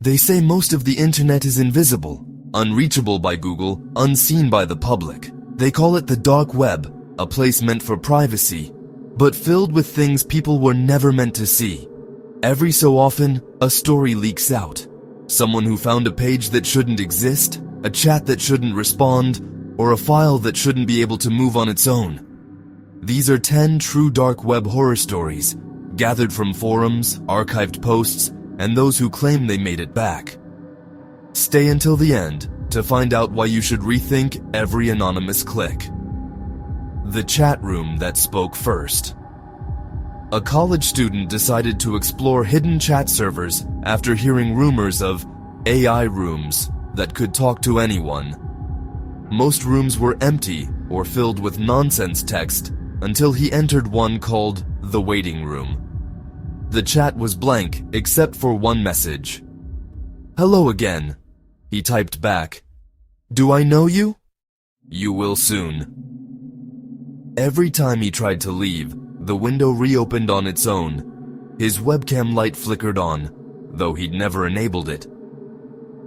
They say most of the internet is invisible, unreachable by Google, unseen by the public. They call it the dark web, a place meant for privacy, but filled with things people were never meant to see. Every so often, a story leaks out. Someone who found a page that shouldn't exist, a chat that shouldn't respond, or a file that shouldn't be able to move on its own. These are 10 true dark web horror stories, gathered from forums, archived posts, and those who claim they made it back. Stay until the end to find out why you should rethink every anonymous click. The chat room that spoke first. A college student decided to explore hidden chat servers after hearing rumors of AI rooms that could talk to anyone. Most rooms were empty or filled with nonsense text until he entered one called the waiting room. The chat was blank except for one message. "Hello again," he typed back. "Do I know you? You will soon." Every time he tried to leave, the window reopened on its own. His webcam light flickered on, though he'd never enabled it.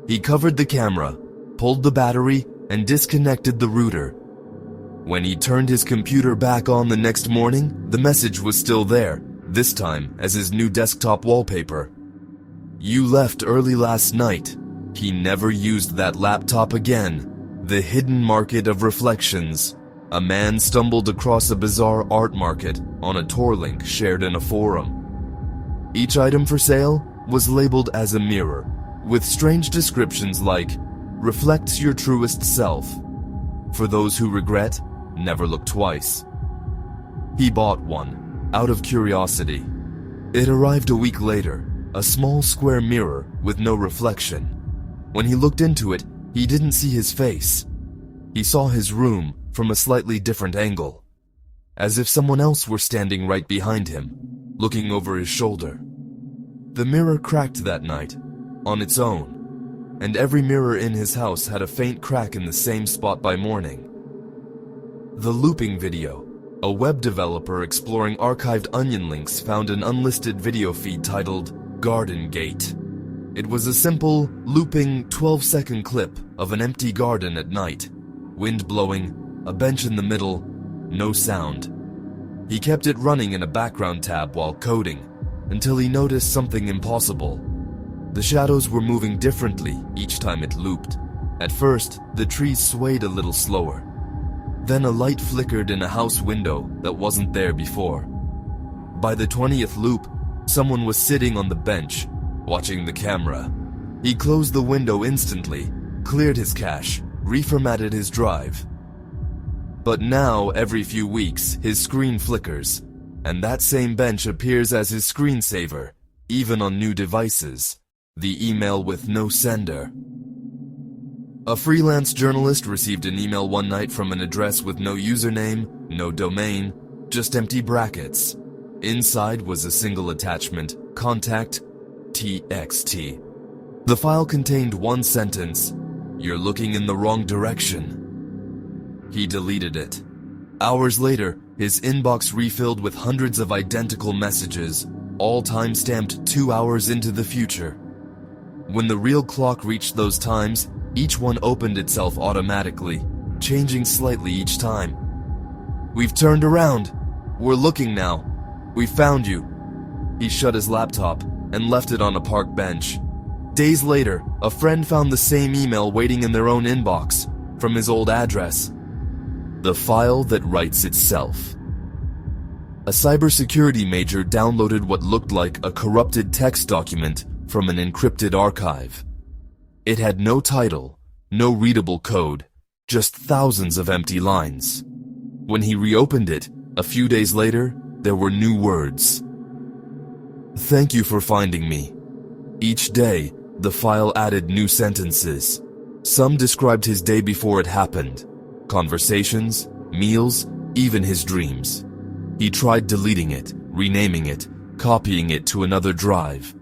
He covered the camera, pulled the battery, and disconnected the router. When he turned his computer back on the next morning, the message was still there, this time as his new desktop wallpaper. "You left early last night." He never used that laptop again. The hidden market of reflections. A man stumbled across a bizarre art market on a Tor link shared in a forum. Each item for sale was labeled as a mirror, with strange descriptions like, "Reflects your truest self. For those who regret, never look twice." He bought one, out of curiosity. It arrived a week later, a small square mirror with no reflection. When he looked into it, he didn't see his face. He saw his room from a slightly different angle, as if someone else were standing right behind him, looking over his shoulder. The mirror cracked that night, on its own, and every mirror in his house had a faint crack in the same spot by morning. The looping video. A web developer exploring archived onion links found an unlisted video feed titled Garden Gate. It was a simple, looping 12-second clip of an empty garden at night. Wind blowing, a bench in the middle, no sound. He kept it running in a background tab while coding, until he noticed something impossible. The shadows were moving differently each time it looped. At first, the trees swayed a little slower. Then a light flickered in a house window that wasn't there before. By the 20th loop, someone was sitting on the bench, watching the camera. He closed the window instantly, cleared his cache, reformatted his drive. But now, every few weeks, his screen flickers, and that same bench appears as his screensaver, even on new devices. The email with no sender. A freelance journalist received an email one night from an address with no username, no domain, just empty brackets. Inside was a single attachment, contact, txt. The file contained one sentence, "You're looking in the wrong direction." He deleted it. Hours later, his inbox refilled with hundreds of identical messages, all time-stamped 2 hours into the future. When the real clock reached those times, each one opened itself automatically, changing slightly each time. "We've turned around. We're looking now. We found you." He shut his laptop and left it on a park bench. Days later, a friend found the same email waiting in their own inbox, from his old address. The file that writes itself. A cybersecurity major downloaded what looked like a corrupted text document from an encrypted archive. It had no title, no readable code, just thousands of empty lines. When he reopened it, a few days later, there were new words. "Thank you for finding me." Each day, the file added new sentences. Some described his day before it happened. Conversations, meals, even his dreams. He tried deleting it, renaming it, copying it to another drive.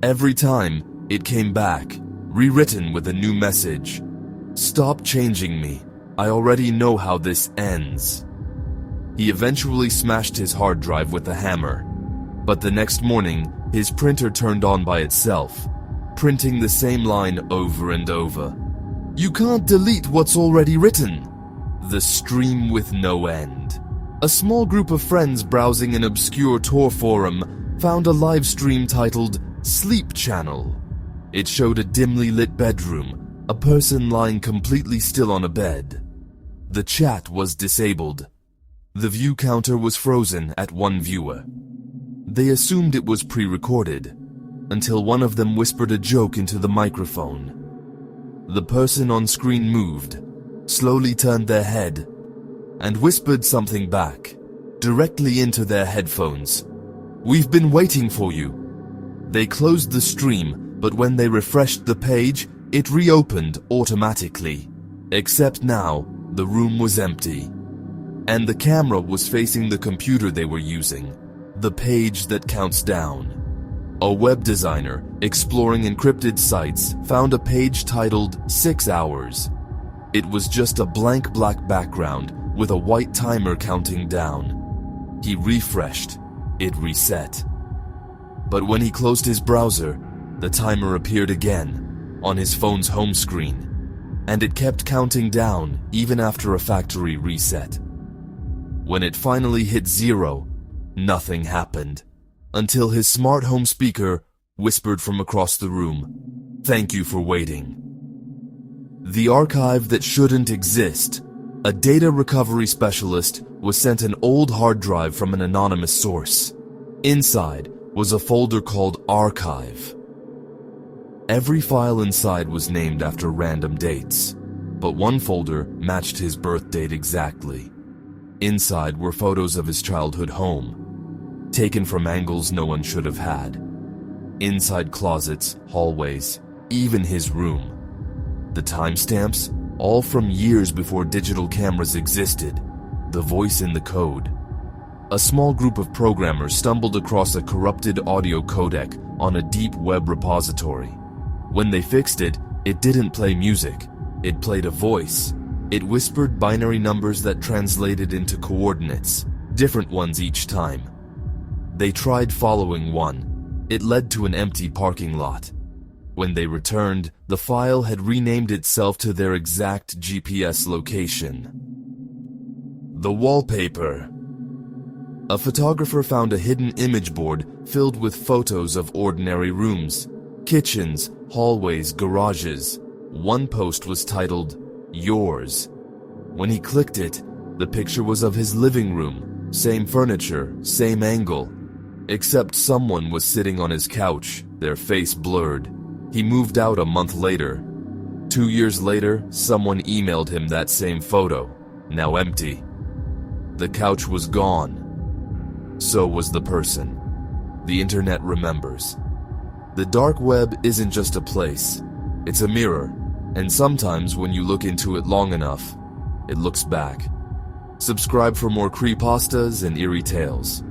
Every time, it came back, rewritten with a new message. "Stop changing me. I already know how this ends." He eventually smashed his hard drive with a hammer. But the next morning, his printer turned on by itself. printing the same line over and over. You can't delete what's already written. The stream with no end. A small group of friends browsing an obscure Tor forum found a live stream titled Sleep Channel. It showed a dimly lit bedroom, a person lying completely still on a bed. The chat was disabled. The view counter was frozen at 1 viewer. They assumed it was pre-recorded, until one of them whispered a joke into the microphone. The person on screen moved, slowly turned their head, and whispered something back, directly into their headphones. "We've been waiting for you." They closed the stream, but when they refreshed the page, it reopened automatically. Except now, the room was empty. And the camera was facing the computer they were using, the page that counts down. A web designer, exploring encrypted sites, found a page titled 6 hours. It was just a blank black background with a white timer counting down. He refreshed. It reset. But when he closed his browser, the timer appeared again on his phone's home screen, and it kept counting down even after a factory reset. When it finally hit 0, nothing happened, until his smart home speaker whispered from across the room, "Thank you for waiting." The archive that shouldn't exist. A data recovery specialist was sent an old hard drive from an anonymous source. Inside was a folder called Archive. Every file inside was named after random dates, but one folder matched his birth date exactly. Inside were photos of his childhood home, taken from angles no one should have had. Inside closets, hallways, even his room. The timestamps, all from years before digital cameras existed. The voice in the code. A small group of programmers stumbled across a corrupted audio codec on a deep web repository. When they fixed it, it didn't play music. It played a voice. It whispered binary numbers that translated into coordinates, different ones each time. They tried following one. It led to an empty parking lot. When they returned, the file had renamed itself to their exact GPS location. The wallpaper. A photographer found a hidden image board filled with photos of ordinary rooms, kitchens, hallways, garages. One post was titled, "Yours." When he clicked it, the picture was of his living room, same furniture, same angle. Except someone was sitting on his couch, their face blurred. He moved out a month later. 2 years later, someone emailed him that same photo, now empty. The couch was gone. So was the person. The internet remembers. The dark web isn't just a place. It's a mirror, and sometimes when you look into it long enough, it looks back. Subscribe for more creepypastas and eerie tales.